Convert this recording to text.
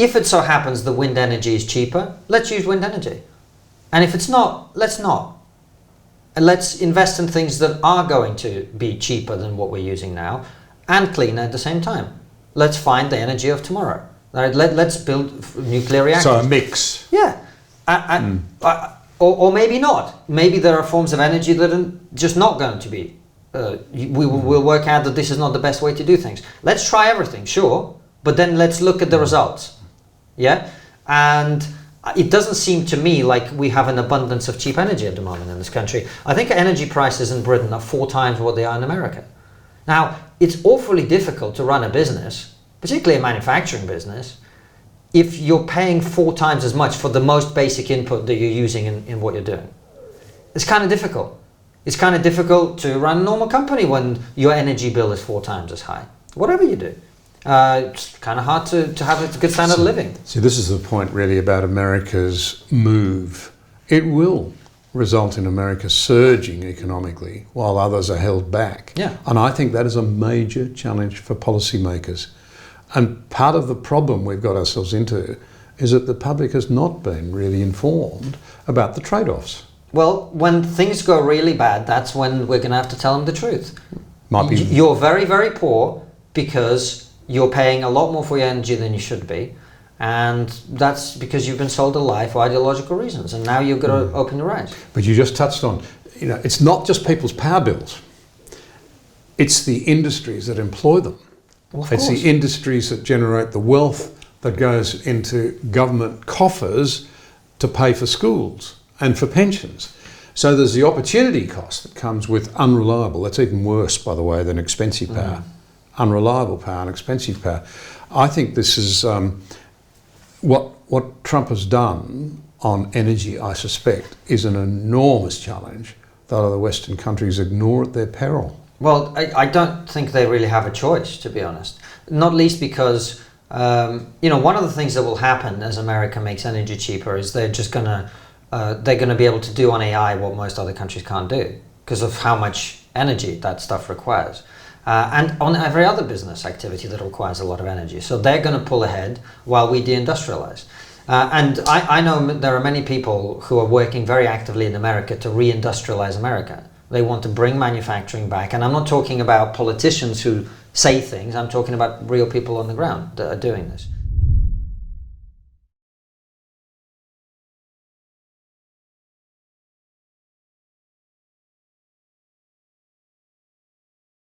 if it so happens the wind energy is cheaper, let's use wind energy. And if it's not, let's not. And let's invest in things that are going to be cheaper than what we're using now and cleaner at the same time. Let's find the energy of tomorrow. Right? Let's build nuclear reactors. So a mix. Yeah. Or maybe not. Maybe there are forms of energy that are just not going to be. We'll work out that this is not the best way to do things. Let's try everything, sure, but then let's look at the results. Yeah? And it doesn't seem to me like we have an abundance of cheap energy at the moment in this country. I think energy prices in Britain are 4 times what they are in America. Now, it's awfully difficult to run a business, particularly a manufacturing business, if you're paying 4 times as much for the most basic input that you're using in what you're doing. It's kind of difficult. It's kind of difficult to run a normal company when your energy bill is 4 times as high. Whatever you do. It's kind of hard to have a good standard of living. See, this is the point really about America's move. It will result in America surging economically while others are held back. Yeah. And I think that is a major challenge for policymakers. And part of the problem we've got ourselves into is that the public has not been really informed about the trade-offs. Well, when things go really bad, that's when we're going to have to tell them the truth. Might be. You're very, very poor because you're paying a lot more for your energy than you should be. And that's because you've been sold a lie for ideological reasons. And now you've got to open your eyes. But you just touched on, it's not just people's power bills. It's the industries that employ them. Well, it's the industries that generate the wealth that goes into government coffers to pay for schools and for pensions. So there's the opportunity cost that comes with unreliable, that's even worse, by the way, than expensive power. Unreliable power and expensive power. I think this is what Trump has done on energy, I suspect, is an enormous challenge that other Western countries ignore at their peril. Well, I don't think they really have a choice, to be honest. Not least because, one of the things that will happen as America makes energy cheaper is they're going to be able to do on AI what most other countries can't do because of how much energy that stuff requires. And on every other business activity that requires a lot of energy. So they're going to pull ahead while we deindustrialize. And I know there are many people who are working very actively in America to reindustrialize America. They want to bring manufacturing back. And I'm not talking about politicians who say things. I'm talking about real people on the ground that are doing this.